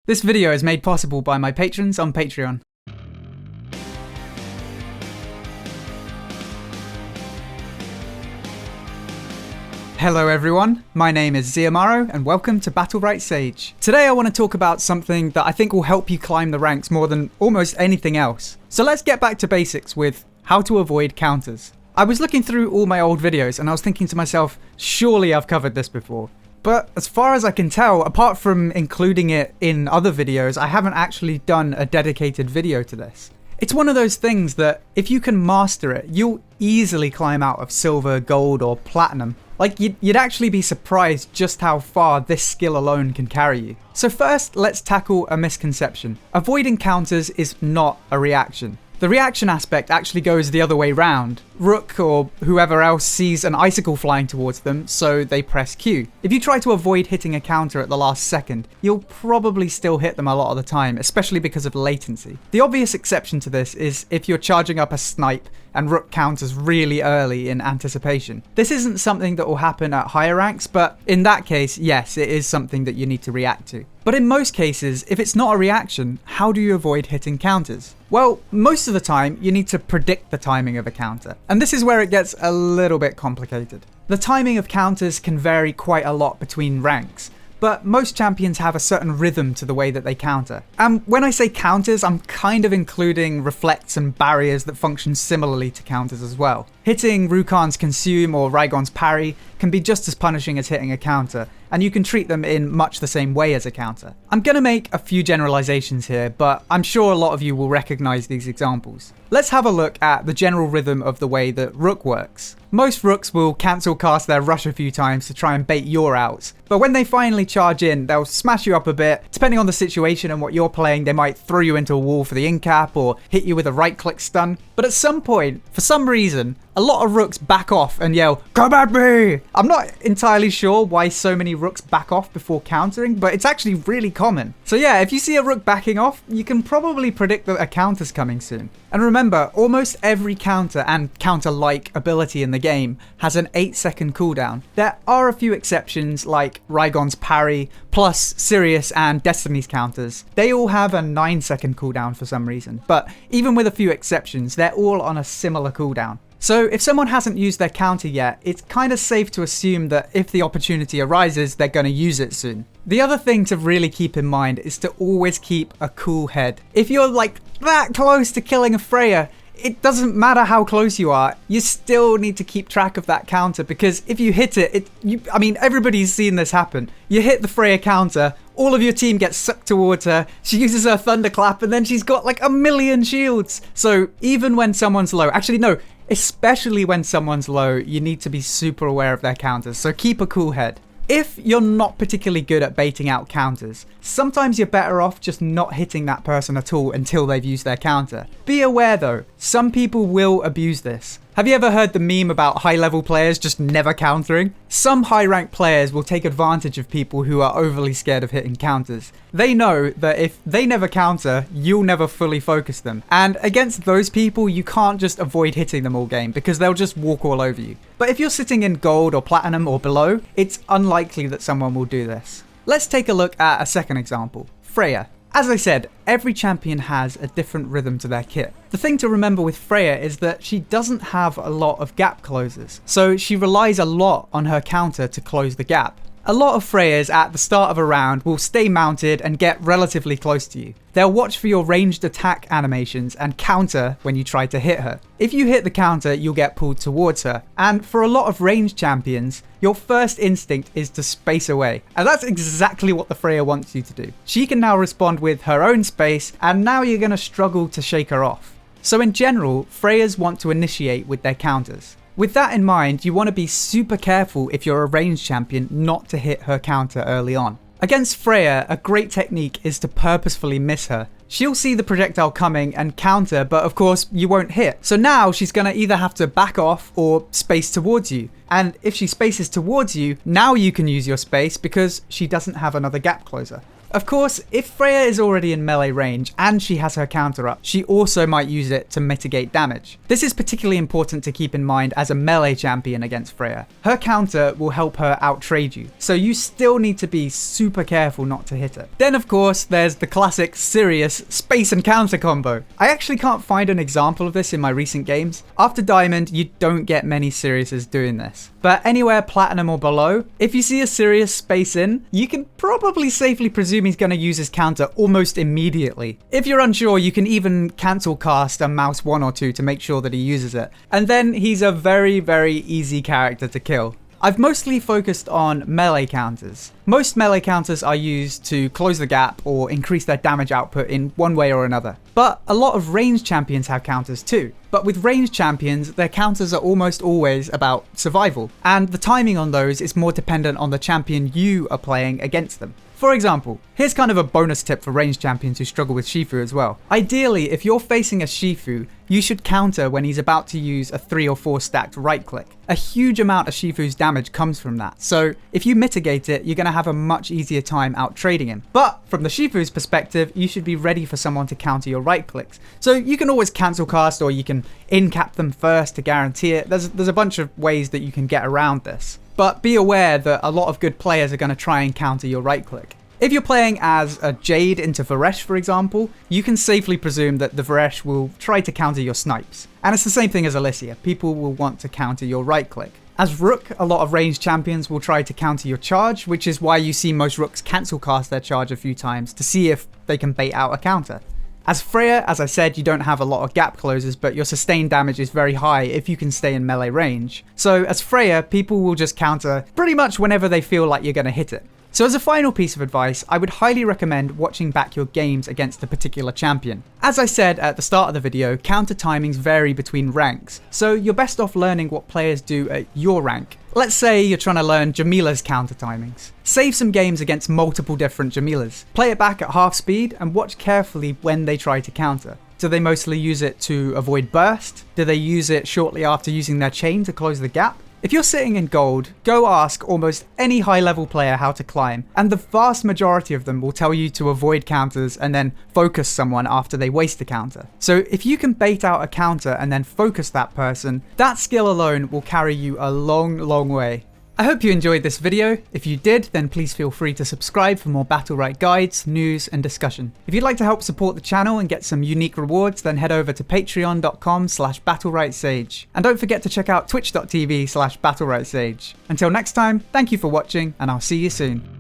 This video is made possible by my patrons on Patreon. Hello everyone, my name is Ziamaro and welcome to Battle Sage. Today I want to talk about something that I think will help you climb the ranks more than almost anything else. So let's get back to basics with how to avoid counters. I was looking through all my old videos and I was thinking to myself, surely I've covered this before. But as far as I can tell, apart from including it in other videos, I haven't actually done a dedicated video to this. It's one of those things that if you can master it, you'll easily climb out of silver, gold, or platinum. Like, you'd actually be surprised just how far this skill alone can carry you. So first, let's tackle a misconception. Avoiding counters is not a reaction. The reaction aspect actually goes the other way round. Rook or whoever else sees an icicle flying towards them, so they press Q. If you try to avoid hitting a counter at the last second, you'll probably still hit them a lot of the time, especially because of latency. The obvious exception to this is if you're charging up a snipe and Rook counters really early in anticipation. This isn't something that will happen at higher ranks, but in that case, yes, it is something that you need to react to. But in most cases, if it's not a reaction, how do you avoid hitting counters? Well, most of the time, you need to predict the timing of a counter. And this is where it gets a little bit complicated. The timing of counters can vary quite a lot between ranks, but most champions have a certain rhythm to the way that they counter. And when I say counters, I'm kind of including reflects and barriers that function similarly to counters as well. Hitting Rukan's Consume or Raigon's Parry can be just as punishing as hitting a counter, and you can treat them in much the same way as a counter. I'm gonna make a few generalizations here, but I'm sure a lot of you will recognize these examples. Let's have a look at the general rhythm of the way that Rook works. Most Rooks will cancel cast their rush a few times to try and bait your outs, but when they finally charge in, they'll smash you up a bit. Depending on the situation and what you're playing, they might throw you into a wall for the in-cap or hit you with a right-click stun. But at some point, for some reason, a lot of Rooks back off and yell, "Come at me!" I'm not entirely sure why so many Rooks back off before countering, but it's actually really common. So yeah, if you see a Rook backing off, you can probably predict that a counter's coming soon. And remember, almost every counter and counter-like ability in the game has an 8-second cooldown. There are a few exceptions like Raigon's Parry, plus Sirius and Destiny's counters. They all have a 9-second cooldown for some reason, but even with a few exceptions, they're all on a similar cooldown. So if someone hasn't used their counter yet, it's kind of safe to assume that if the opportunity arises, they're going to use it soon. The other thing to really keep in mind is to always keep a cool head. If you're like that close to killing a Freya, it doesn't matter how close you are, you still need to keep track of that counter, because if you hit it, everybody's seen this happen. You hit the Freya counter, all of your team gets sucked towards her, she uses her thunderclap, and then she's got like a million shields. So even when someone's low, especially when someone's low, you need to be super aware of their counters, so keep a cool head. If you're not particularly good at baiting out counters, sometimes you're better off just not hitting that person at all until they've used their counter. Be aware though, some people will abuse this. Have you ever heard the meme about high-level players just never countering? Some high-ranked players will take advantage of people who are overly scared of hitting counters. They know that if they never counter, you'll never fully focus them. And against those people, you can't just avoid hitting them all game because they'll just walk all over you. But if you're sitting in gold or platinum or below, it's unlikely that someone will do this. Let's take a look at a second example, Freya. As I said, every champion has a different rhythm to their kit. The thing to remember with Freya is that she doesn't have a lot of gap closers, so she relies a lot on her counter to close the gap. A lot of Freyas at the start of a round will stay mounted and get relatively close to you. They'll watch for your ranged attack animations and counter when you try to hit her. If you hit the counter, you'll get pulled towards her. And for a lot of ranged champions, your first instinct is to space away. And that's exactly what the Freya wants you to do. She can now respond with her own space, and now you're going to struggle to shake her off. So in general, Freyas want to initiate with their counters. With that in mind, you want to be super careful if you're a ranged champion not to hit her counter early on. Against Freya, a great technique is to purposefully miss her. She'll see the projectile coming and counter, but of course you won't hit. So now she's going to either have to back off or space towards you. And if she spaces towards you, now you can use your space because she doesn't have another gap closer. Of course, if Freya is already in melee range and she has her counter up, she also might use it to mitigate damage. This is particularly important to keep in mind as a melee champion against Freya. Her counter will help her outtrade you, so you still need to be super careful not to hit her. Then of course, there's the classic serious space and counter combo. I actually can't find an example of this in my recent games. After Diamond, you don't get many Siriuses doing this. But anywhere Platinum or below, if you see a Sirius space in, you can probably safely presume he's going to use his counter almost immediately. If you're unsure, you can even cancel cast a mouse 1 or 2 to make sure that he uses it. And then he's a very, very easy character to kill. I've mostly focused on melee counters. Most melee counters are used to close the gap or increase their damage output in one way or another. But a lot of ranged champions have counters too. But with ranged champions, their counters are almost always about survival, and the timing on those is more dependent on the champion you are playing against them. For example, here's kind of a bonus tip for ranged champions who struggle with Shifu as well. Ideally, if you're facing a Shifu, you should counter when he's about to use a 3 or 4 stacked right click. A huge amount of Shifu's damage comes from that, so if you mitigate it, you're going to have a much easier time out trading him. But from the Shifu's perspective, you should be ready for someone to counter your right clicks. So you can always cancel cast, or you can in-cap them first to guarantee it. There's a bunch of ways that you can get around this. But be aware that a lot of good players are going to try and counter your right click. If you're playing as a Jade into Varesh, for example, you can safely presume that the Varesh will try to counter your snipes. And it's the same thing as Alicia, people will want to counter your right click. As Rook, a lot of ranged champions will try to counter your charge, which is why you see most Rooks cancel cast their charge a few times to see if they can bait out a counter. As Freya, as I said, you don't have a lot of gap closers, but your sustained damage is very high if you can stay in melee range. So as Freya, people will just counter pretty much whenever they feel like you're going to hit it. So as a final piece of advice, I would highly recommend watching back your games against a particular champion. As I said at the start of the video, counter timings vary between ranks, so you're best off learning what players do at your rank. Let's say you're trying to learn Jamila's counter timings. Save some games against multiple different Jamilas. Play it back at half speed and watch carefully when they try to counter. Do they mostly use it to avoid burst? Do they use it shortly after using their chain to close the gap? If you're sitting in gold, go ask almost any high level player how to climb, and the vast majority of them will tell you to avoid counters and then focus someone after they waste a counter. So if you can bait out a counter and then focus that person, that skill alone will carry you a long, long way. I hope you enjoyed this video. If you did, then please feel free to subscribe for more Battlerite guides, news, and discussion. If you'd like to help support the channel and get some unique rewards, then head over to patreon.com/battleritesage. And don't forget to check out twitch.tv/battleritesage. Until next time, thank you for watching, and I'll see you soon.